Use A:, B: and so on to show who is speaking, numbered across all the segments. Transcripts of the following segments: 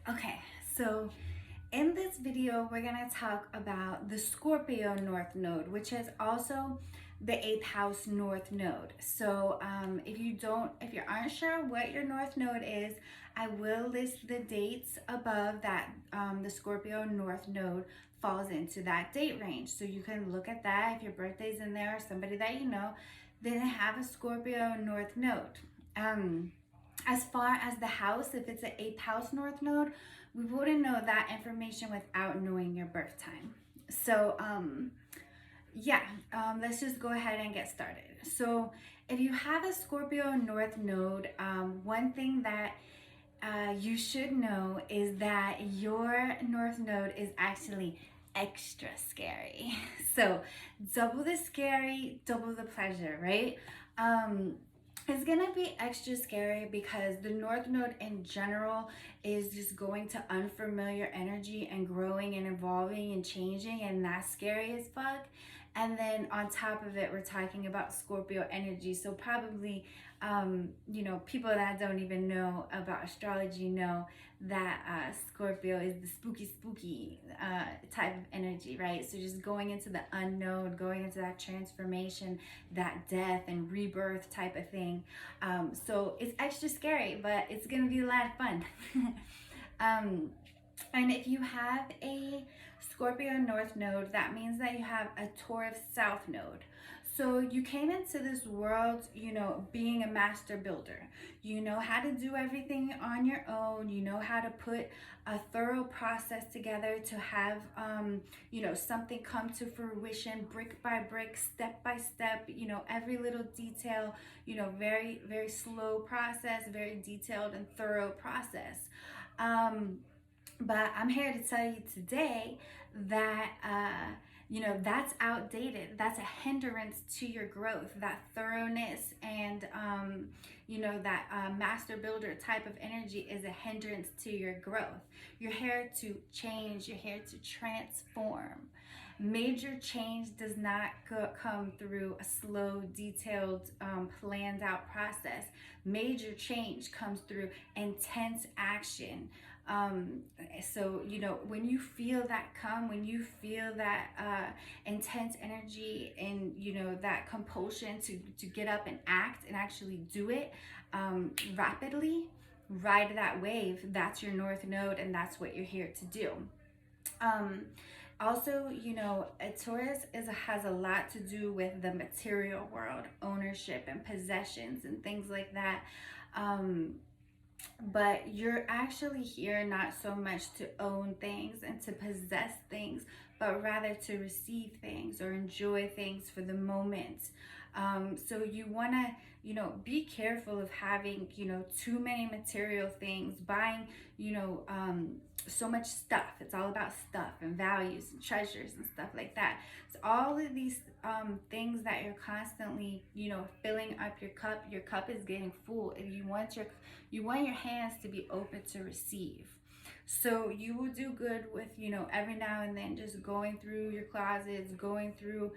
A: Okay, so in this video, we're gonna talk about the Scorpio North Node, which is also the eighth house North Node. So if you aren't sure what your North Node is, I will list the dates above that the Scorpio North Node falls into that date range. So you can look at that if your birthday's in there or somebody that you know, then have a Scorpio North Node. As far as the house, if it's an eighth house North Node, we wouldn't know that information without knowing your birth time. So, let's just go ahead and get started. So, if you have a Scorpio North Node, one thing that you should know is that your North Node is actually extra scary. So, double the scary, double the pleasure, right? It's gonna be extra scary because the North Node in general is just going to unfamiliar energy and growing and evolving and changing, and that's scary as fuck. And then on top of it, we're talking about Scorpio energy. So probably, people that don't even know about astrology know that Scorpio is the spooky type of energy, right? So just going into the unknown, going into that transformation, that death and rebirth type of thing. So it's extra scary, but it's gonna be a lot of fun. And if you have a Scorpio North Node, that means that you have a Taurus South Node. So you came into this world, being a master builder. You know how to do everything on your own. You know how to put a thorough process together to have, something come to fruition brick by brick, step by step, every little detail, very, very slow process, very detailed and thorough process. But I'm here to tell you today that, that's outdated. That's a hindrance to your growth. That thoroughness and, that master builder type of energy is a hindrance to your growth. You're here to change, you're here to transform. Major change does not come through a slow, detailed, planned out process. Major change comes through intense action. When you feel that when you feel that intense energy and that compulsion to get up and act and actually do it rapidly, ride that wave. That's your North Node, and that's what you're here to do. Also, a Taurus has a lot to do with the material world, ownership and possessions and things like that. But you're actually here not so much to own things and to possess things, but rather to receive things or enjoy things for the moment. So you want to, be careful of having, too many material things, buying, so much stuff. It's all about stuff and values and treasures and stuff like that. So all of these things that you're constantly, filling up your cup is getting full, and you want your hands to be open to receive. So you will do good with, every now and then just going through your closets, going through,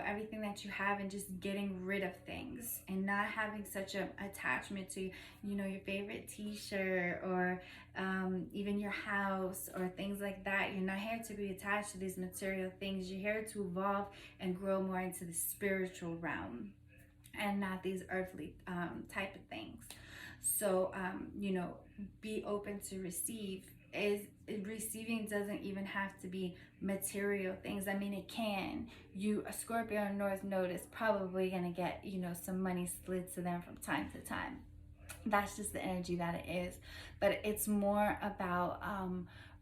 A: everything that you have and just getting rid of things and not having such an attachment to, your favorite t-shirt or even your house or things like that. You're not here to be attached to these material things. You're here to evolve and grow more into the spiritual realm and not these earthly type of things. So, be open to receive. Is receiving doesn't even have to be material things. I mean, it can. A Scorpio North Node is probably gonna get, some money slid to them from time to time. That's just the energy that it is. But it's more about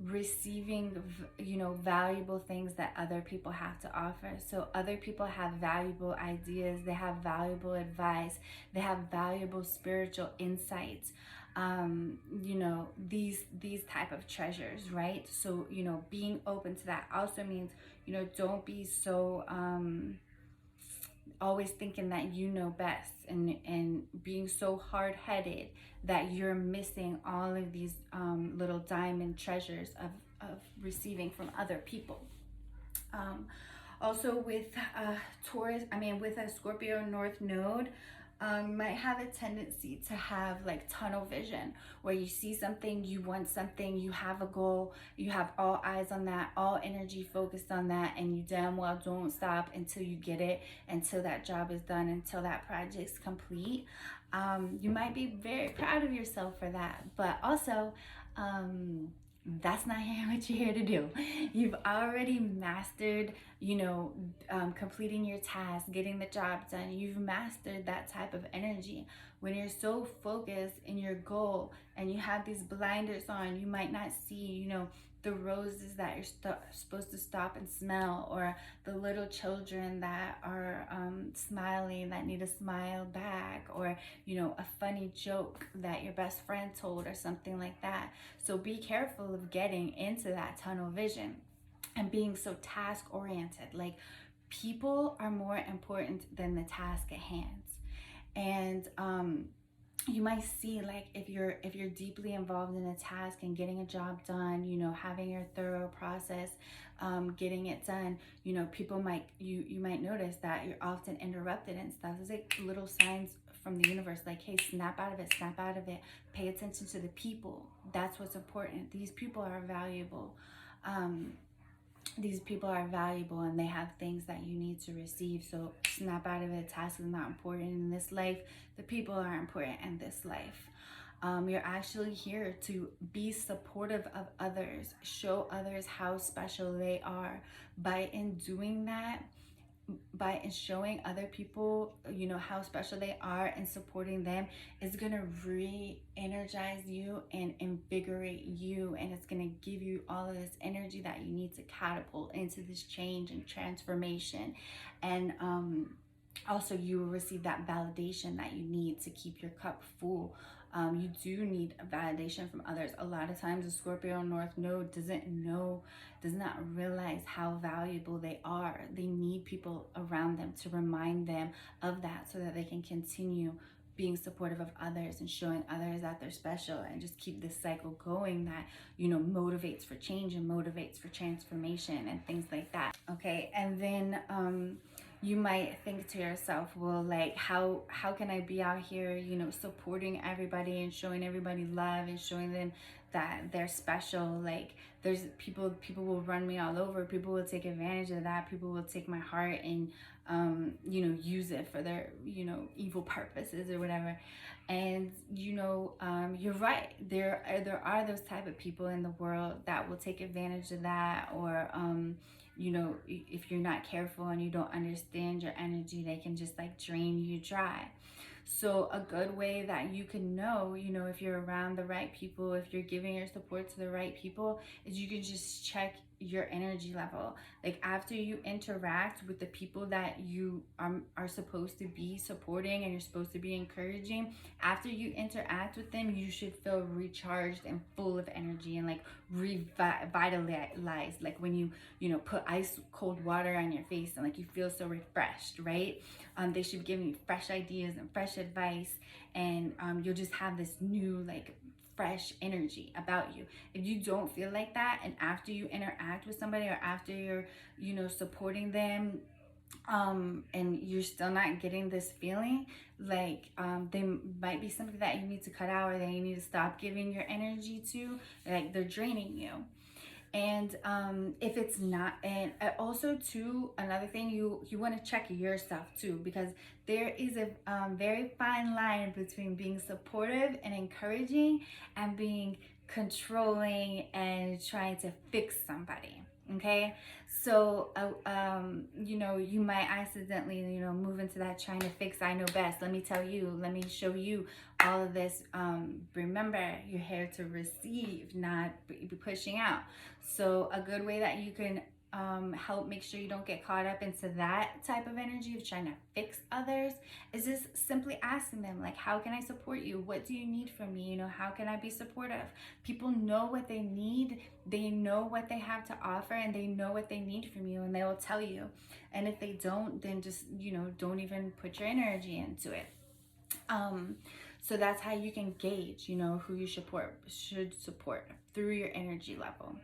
A: receiving, valuable things that other people have to offer. So other people have valuable ideas, they have valuable advice, they have valuable spiritual insights. These type of treasures, right? So being open to that also means, don't be so always thinking that you know best and being so hard-headed that you're missing all of these little diamond treasures of receiving from other people. Also with with a Scorpio North Node, Might have a tendency to have like tunnel vision, where you see something, you want something, you have a goal, you have all eyes on that, all energy focused on that, and you damn well don't stop until you get it, until that job is done, until that project's complete. You might be very proud of yourself for that, but also, that's not what you're here to do. You've already mastered, completing your task, getting the job done. You've mastered that type of energy. When you're so focused in your goal and you have these blinders on, you might not see, the roses that you're supposed to stop and smell, or the little children that are smiling, that need a smile back, or a funny joke that your best friend told, or something like that. So be careful of getting into that tunnel vision and being so task oriented. Like, people are more important than the task at hand. And you might see, like, if you're deeply involved in a task and getting a job done, having your thorough process, getting it done, people might, you might notice that you're often interrupted and stuff. There's like little signs from the universe, like, hey, snap out of it, snap out of it. Pay attention to the people. That's what's important. These people are valuable. These people are valuable, and they have things that you need to receive. So snap out of it. Task is not important in this life. The people are important in this life. You're actually here to be supportive of others, show others how special they are. In doing that, by showing other people, how special they are, and supporting them, is going to re-energize you and invigorate you, and it's going to give you all of this energy that you need to catapult into this change and transformation. And also, you will receive that validation that you need to keep your cup full. You do need a validation from others. A lot of times the Scorpio North Node does not realize how valuable they are. They need people around them to remind them of that, so that they can continue being supportive of others and showing others that they're special, and just keep this cycle going that, motivates for change and motivates for transformation and things like that. Okay. And then you might think to yourself, well, like, how can I be out here, supporting everybody and showing everybody love and showing them that they're special? Like, there's people will run me all over. People will take advantage of that. People will take my heart and use it for their evil purposes or whatever. And you're right. There are those type of people in the world that will take advantage of that, or if you're not careful and you don't understand your energy, they can just like drain you dry. So a good way that you can know, if you're around the right people, if you're giving your support to the right people, is you can just check your energy level. Like, after you interact with the people that you are supposed to be supporting and you're supposed to be encouraging, after you interact with them, you should feel recharged and full of energy and like revitalized. Like when you put ice cold water on your face and like you feel so refreshed, right? They should be giving you fresh ideas and fresh advice, and you'll just have this new like fresh energy about you. If you don't feel like that, and after you interact with somebody, or after you're supporting them, and you're still not getting this feeling, like they might be something that you need to cut out, or that you need to stop giving your energy to, like they're draining you. And if it's not, and also too, another thing, you want to check yourself too, because there is a very fine line between being supportive and encouraging and being controlling and trying to fix somebody. Okay, so you might accidentally move into that trying to fix, I know best, let me tell you, let me show you all of this. Remember, you're here to receive, not be pushing out. So a good way that you can help make sure you don't get caught up into that type of energy of trying to fix others is just simply asking them, like, how can I support you? What do you need from me? How can I be supportive? People know what they need. They know what they have to offer, and they know what they need from you, and they will tell you. And if they don't, then just don't even put your energy into it. So that's how you can gauge who you should support through your energy level.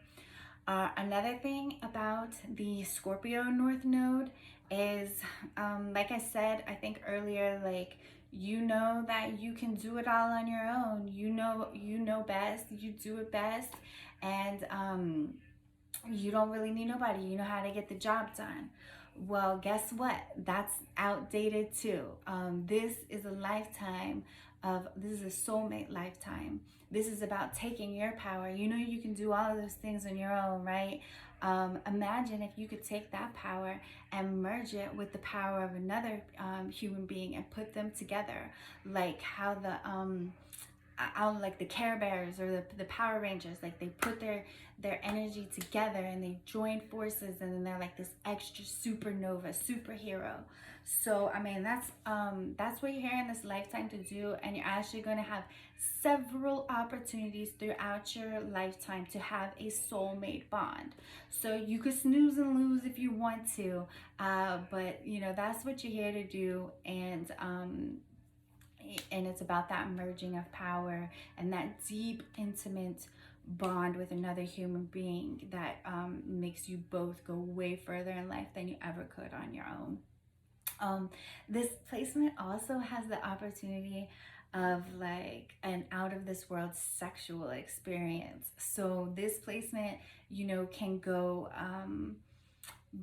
A: Another thing about the Scorpio North Node is, like I said, I think earlier, like, You know that you can do it all on your own. You know best. You do it best, and you don't really need nobody. You know how to get the job done. Well, guess what? That's outdated too. This is a lifetime this is a soulmate lifetime. This is about taking your power. You know you can do all of those things on your own, right? Imagine if you could take that power and merge it with the power of another human being and put them together, like how like the Care Bears or the Power Rangers, like they put their energy together and they join forces, and then they're like this extra supernova superhero. So I mean, that's what you're here in this lifetime to do, and you're actually going to have several opportunities throughout your lifetime to have a soulmate bond. So you could snooze and lose if you want to, but you know that's what you're here to do, and it's about that merging of power and that deep, intimate bond with another human being that makes you both go way further in life than you ever could on your own. This placement also has the opportunity of like an out of this world sexual experience. So this placement, you know, can go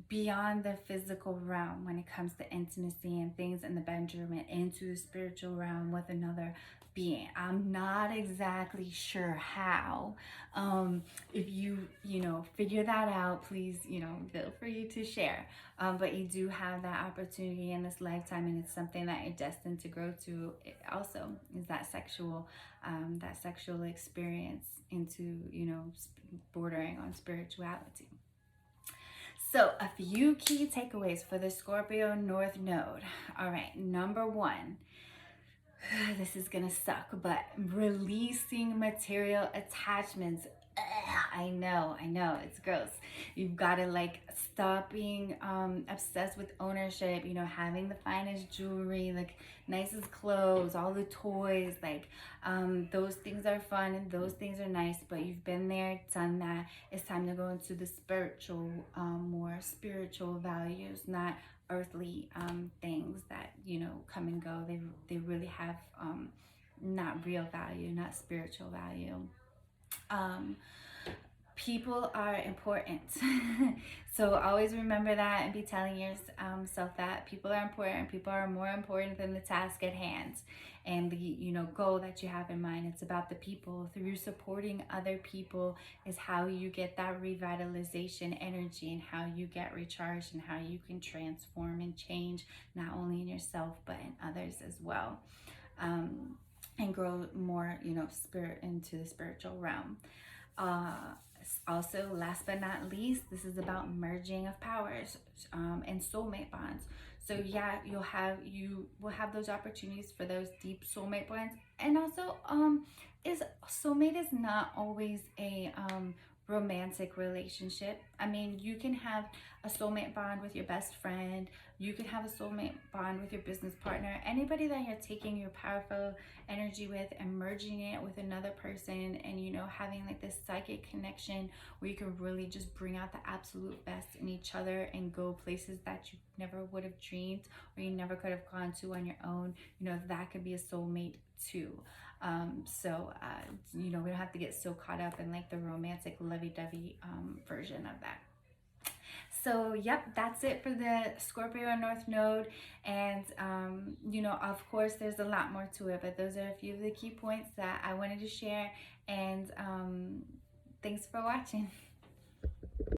A: beyond the physical realm when it comes to intimacy and things in the bedroom and into the spiritual realm with another being. I'm not exactly sure how. If you know, figure that out, please, you know, feel free to share. But you do have that opportunity in this lifetime, and it's something that you're destined to grow to. It also is that sexual experience into, you know, bordering on spirituality. So, a few key takeaways for the Scorpio North Node. All right, number one, this is gonna suck, but releasing material attachments. I know, it's gross. You've got to like stop being obsessed with ownership, you know, having the finest jewelry, like nicest clothes, all the toys, like those things are fun and those things are nice, but you've been there, done that. It's time to go into the spiritual, more spiritual values, not earthly things that, you know, come and go. They really have not real value, not spiritual value. um People are important. So always remember that and be telling yourself that people are important. People are more important than the task at hand and the, you know, goal that you have in mind. It's about the people. Through supporting other people is how you get that revitalization energy, and how you get recharged, and how you can transform and change not only in yourself but in others as well, and grow more, you know, spirit into the spiritual realm. uh Also, last but not least, this is about merging of powers and soulmate bonds. So yeah, you will have those opportunities for those deep soulmate bonds. And also, is soulmate is not always a romantic relationship. I mean, you can have a soulmate bond with your best friend. You can have a soulmate bond with your business partner. Anybody that you're taking your powerful energy with and merging it with another person, and, you know, having like this psychic connection where you can really just bring out the absolute best in each other and go places that you never would have dreamed or you never could have gone to on your own. You know, that could be a soulmate too. You know, we don't have to get so caught up in like the romantic lovey-dovey version of that. So yep, that's it for the Scorpio North Node. And you know, of course there's a lot more to it, but those are a few of the key points that I wanted to share. And thanks for watching.